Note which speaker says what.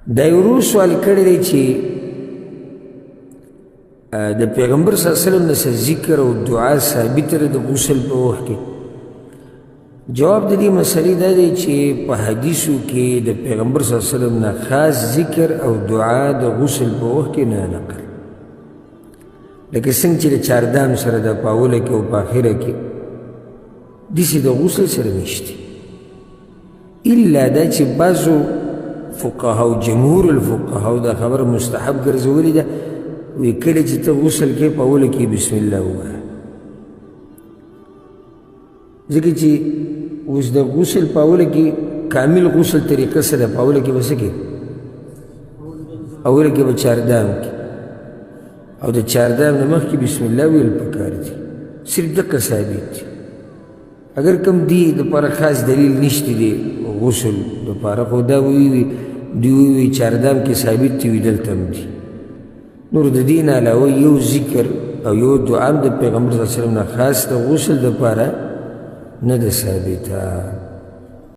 Speaker 1: دا یو ورو سوال کړی دی چې د پیغمبر صلی الله علیه وسلم نه ذکر او دعا ثابته ده د غسل په وخت کې. جواب د دې مسلې دا دی چې په حدیثو کې د پیغمبر صلی الله علیه وسلم نه خاص ذکر او دعا د غسل په وخت کې نه نقل، لکه څنګه چې د چاردام سره د په اوله کې او په آخره کې داسې د غسل سره نشته، الا دا چې بعضو فقهاو جمهور الفقهاو دا خبر مستحب ګرځولې ده، وی کله چې ته غسل کې په اوله کې بسم الله ووایه، ځکه چې اوس د غسل په اوله کې کامل غسل طریقه سره په اوله کې به څه کې اوله کې به چاردام کې او د چاردام نه مخکې بسم الله ویل پکار دي، صرف دقه ثابت دي. اگر کم دی دپاره خاص دلیل نشته دی غسل دپاره، خو دا دوی چاردام کې ثابت دي، وي دلته هم دي. نور د دې نه علاوه یو ذکر او یو دعا د پیغمبر صلی الله علیه وسلم نه خاص د غسل دپاره نه ده ثابته.